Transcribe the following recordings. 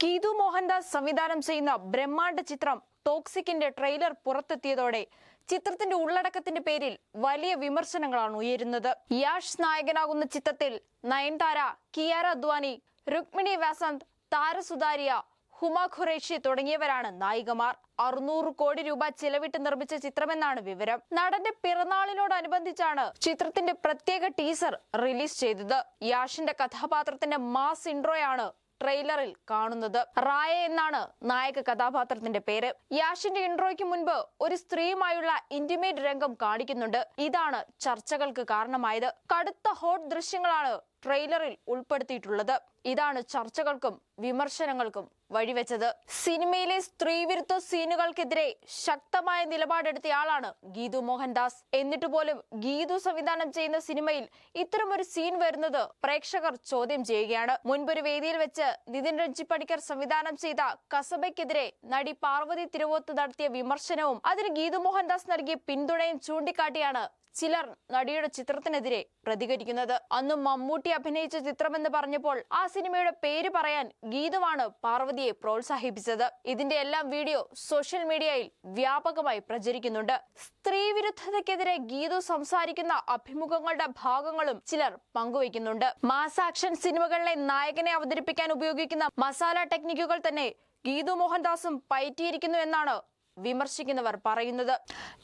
ഗീതു മോഹൻദാസ് സംവിധാനം ചെയ്യുന്ന ബ്രഹ്മാണ്ഡ ചിത്രം ടോക്സിക്കിന്റെ ട്രെയിലർ പുറത്തെത്തിയതോടെ ചിത്രത്തിന്റെ ഉള്ളടക്കത്തിന്റെ പേരിൽ വലിയ വിമർശനങ്ങളാണ് ഉയരുന്നത്. യാഷ് നായകനാകുന്ന ചിത്രത്തിൽ നയൻതാര, കിയാര അദ്വാനി, രുക്മിണി വസന്ത്, താര സുതാരിയ, ഹുമ ഖുറേഷി തുടങ്ങിയവരാണ് നായികമാർ. 600 കോടി രൂപ ചെലവിട്ട് നിർമ്മിച്ച ചിത്രമെന്നാണ് വിവരം. നടന്റെ പിറന്നാളിനോടനുബന്ധിച്ചാണ് ചിത്രത്തിന്റെ പ്രത്യേക ടീസർ റിലീസ് ചെയ്തത്. യാഷിന്റെ കഥാപാത്രത്തിന്റെ മാസ് ഇൻട്രോയാണ് ട്രെയിലറിൽ കാണുന്നത്. റായ എന്നാണ് നായക കഥാപാത്രത്തിന്റെ പേര്. യാഷിന്റെ ഇൻട്രോയ്ക്ക് മുൻപ് ഒരു സ്ത്രീയുമായുള്ള ഇന്റിമേറ്റ് രംഗം കാണിക്കുന്നുണ്ട്. ഇതാണ് ചർച്ചകൾക്ക് കാരണമായത്. കടുത്ത ഹോട്ട് ദൃശ്യങ്ങളാണ് ട്രെയിലറിൽ ഉൾപ്പെടുത്തിയിട്ടുള്ളത്. ഇതാണ് ചർച്ചകൾക്കും വിമർശനങ്ങൾക്കും വഴിവെച്ചത്. സിനിമയിലെ സ്ത്രീവിരുദ്ധ സീനുകൾക്കെതിരെ ശക്തമായ നിലപാടെടുത്തയാളാണ് ഗീതു മോഹൻദാസ്. എന്നിട്ട് പോലും ഗീതു സംവിധാനം ചെയ്യുന്ന സിനിമയിൽ ഇത്തരമൊരു സീൻ വരുന്നത് പ്രേക്ഷകർ ചോദ്യം ചെയ്യുകയാണ്. മുൻപൊരു വേദിയിൽ വെച്ച് നിതിൻ രഞ്ജി പണിക്കർ സംവിധാനം ചെയ്ത കസബയ്ക്കെതിരെ നടി പാർവതി തിരുവോത്ത് നടത്തിയ വിമർശനവും അതിന് ഗീതു മോഹൻദാസ് നൽകിയ പിന്തുണയും ചൂണ്ടിക്കാട്ടിയാണ് ചിലർ നടിയുടെ ചിത്രത്തിനെതിരെ പ്രതികരിക്കുന്നത്. അന്ന് മമ്മൂട്ടി അഭിനയിച്ച ചിത്രമെന്ന് പറഞ്ഞപ്പോൾ ആ സിനിമയുടെ പേര് പറയാൻ ഗീതുവാണ് പാർവതിയെ പ്രോത്സാഹിപ്പിച്ചത്. ഇതിന്റെ എല്ലാം വീഡിയോ സോഷ്യൽ മീഡിയയിൽ വ്യാപകമായി പ്രചരിക്കുന്നുണ്ട്. സ്ത്രീവിരുദ്ധതയ്ക്കെതിരെ ഗീതു സംസാരിക്കുന്ന അഭിമുഖങ്ങളുടെ ഭാഗങ്ങളും ചിലർ പങ്കുവയ്ക്കുന്നുണ്ട്. മാസ് ആക്ഷൻ സിനിമകളിലെ നായകനെ അവതരിപ്പിക്കാൻ ഉപയോഗിക്കുന്ന മസാല ടെക്നിക്കുകൾ തന്നെ ഗീതു മോഹൻദാസും പയറ്റിയിരിക്കുന്നു എന്നാണ് വിമർശിക്കുന്നവർ പറയുന്നത്.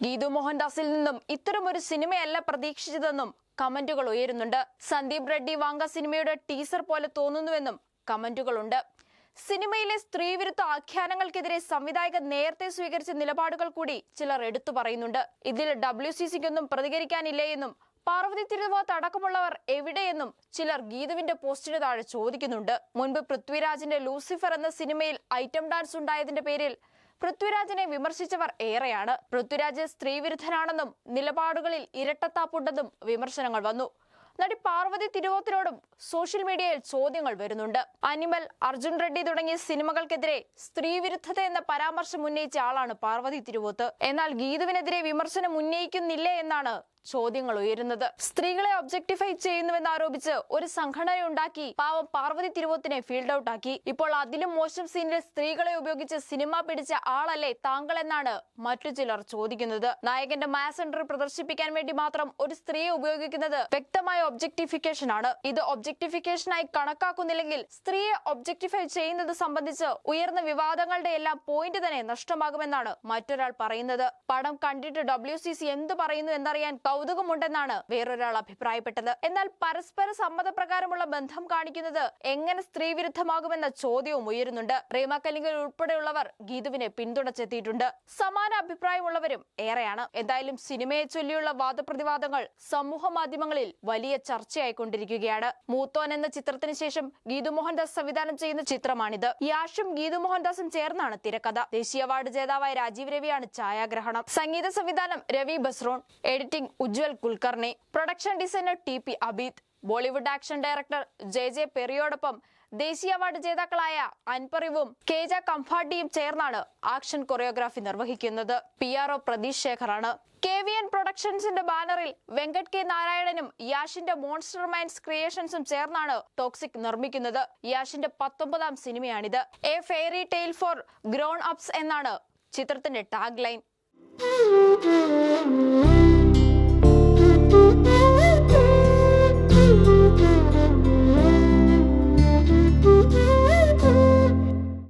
ഗീതു മോഹൻദാസിൽ നിന്നും ഇത്തരമൊരു സിനിമയല്ല പ്രതീക്ഷിച്ചതെന്നും കമന്റുകൾ ഉയരുന്നുണ്ട്. സന്ദീപ് റെഡ്ഡി വാങ്ക സിനിമയുടെ ടീസർ പോലെ തോന്നുന്നുവെന്നും കമന്റുകളുണ്ട്. സിനിമയിലെ സ്ത്രീവിരുദ്ധ ആഖ്യാനങ്ങൾക്കെതിരെ സംവിധായകൻ നേരത്തെ സ്വീകരിച്ച നിലപാടുകൾ കൂടി ചിലർ എടുത്തു പറയുന്നുണ്ട്. ഇതിൽ WCCക്കൊന്നും പ്രതികരിക്കാനില്ലേ എന്നും പാർവതി തിരുവോത്ത് അടക്കമുള്ളവർ എവിടെയെന്നും ചിലർ ഗീതുവിന്റെ പോസ്റ്റിന് താഴെ ചോദിക്കുന്നുണ്ട്. മുൻപ് പൃഥ്വിരാജിന്റെ ലൂസിഫർ എന്ന സിനിമയിൽ ഐറ്റം ഡാൻസ് ഉണ്ടായതിന്റെ പേരിൽ പൃഥ്വിരാജിനെ വിമർശിച്ചവർ ഏറെയാണ്. പൃഥ്വിരാജ് സ്ത്രീവിരുദ്ധനാണെന്നും നിലപാടുകളിൽ ഇരട്ടത്താപ്പുണ്ടെന്നും വിമർശനങ്ങൾ വന്നു. നടി പാർവതി തിരുവോത്തിനോടും സോഷ്യൽ മീഡിയയിൽ ചോദ്യങ്ങൾ വരുന്നുണ്ട്. അനിമൽ, അർജുൻ റെഡ്ഡി തുടങ്ങിയ സിനിമകൾക്കെതിരെ സ്ത്രീവിരുദ്ധത എന്ന പരാമർശം ഉന്നയിച്ച ആളാണ് പാർവതി തിരുവോത്ത്. എന്നാൽ ഗീതുവിനെതിരെ വിമർശനം ഉന്നയിക്കുന്നില്ലേ എന്നാണ് ചോദ്യങ്ങൾ ഉയരുന്നത്. സ്ത്രീകളെ ഒബ്ജക്ടിഫൈ ചെയ്യുന്നുവെന്ന് ആരോപിച്ച് ഒരു സംഘടന ഉണ്ടാക്കി പാവം പാർവതി തിരുവോത്തിനെ ഫീൽഡ് ഔട്ട് ആക്കി. ഇപ്പോൾ അതിലും മോശം സീനിൽ സ്ത്രീകളെ ഉപയോഗിച്ച് സിനിമ പിടിച്ച ആളല്ലേ താങ്കൾ എന്നാണ് മറ്റു ചിലർ ചോദിക്കുന്നത്. നായകന്റെ മാസ് എൻട്രി പ്രദർശിപ്പിക്കാൻ വേണ്ടി മാത്രം ഒരു സ്ത്രീയെ ഉപയോഗിക്കുന്നത് വ്യക്തമായ ഒബ്ജക്ടിഫിക്കേഷൻ ആണ്. ഇത് ഒബ്ജക്ടിഫിക്കേഷനായി കണക്കാക്കുന്നില്ലെങ്കിൽ സ്ത്രീയെ ഒബ്ജക്ടിഫൈ ചെയ്യുന്നത് സംബന്ധിച്ച് ഉയർന്ന വിവാദങ്ങളുടെ എല്ലാം പോയിന്റ് തന്നെ നഷ്ടമാകുമെന്നാണ് മറ്റൊരാൾ പറയുന്നത്. പടം കണ്ടിട്ട് WCC എന്ത് പറയുന്നു എന്നറിയാൻ കൗതുകമുണ്ടെന്നാണ് വേറൊരാൾ അഭിപ്രായപ്പെട്ടത്. എന്നാൽ പരസ്പര സമ്മതപ്രകാരമുള്ള ബന്ധം കാണിക്കുന്നത് എങ്ങനെ സ്ത്രീവിരുദ്ധമാകുമെന്ന ചോദ്യവും ഉയരുന്നുണ്ട്. റീമ കലിംഗൽ ഉൾപ്പെടെയുള്ളവർ ഗീതുവിനെ പിന്തുണച്ചെത്തിയിട്ടുണ്ട്. സമാന അഭിപ്രായമുള്ളവരും ഏറെയാണ്. എന്തായാലും സിനിമയെ ചൊല്ലിയുള്ള വാദപ്രതിവാദങ്ങൾ സമൂഹ മാധ്യമങ്ങളിൽ വലിയ ചർച്ചയായിക്കൊണ്ടിരിക്കുകയാണ്. മൂത്തോൻ എന്ന ചിത്രത്തിന് ശേഷം ഗീതു മോഹൻദാസ് സംവിധാനം ചെയ്യുന്ന ചിത്രമാണിത്. യാഷും ഗീതു മോഹൻദാസും ചേർന്നാണ് തിരക്കഥ. ദേശീയ അവാർഡ് ജേതാവായ രാജീവ് രവിയാണ് ഛായാഗ്രഹണം. സംഗീത സംവിധാനം Ravi Basrur, editing Ujwal Kulkarni, production designer TP Abid, Bollywood action director JJ പെരിയോടൊപ്പം ദേശീയ അവാർഡ് ജേതാക്കളായ അൻപറിവും KJ കംഫാട്ടിയും ചേർന്നാണ് ആക്ഷൻ കൊറിയോഗ്രാഫി നിർവഹിക്കുന്നത്. PRO പ്രതീഷ് ശേഖറാണ്. KVN പ്രൊഡക്ഷൻസിന്റെ ബാനറിൽ വെങ്കട് K നാരായണനും യാഷിന്റെ മോൺസ്റ്റർ മൈൻഡ്സ് ക്രിയേഷൻസും ചേർന്നാണ് ടോക്സിക് നിർമ്മിക്കുന്നത്. യാഷിന്റെ 19ാം സിനിമയാണിത്. A fairy tale for grown ups എന്നാണ് ചിത്രത്തിന്റെ ടാഗ് ലൈൻ.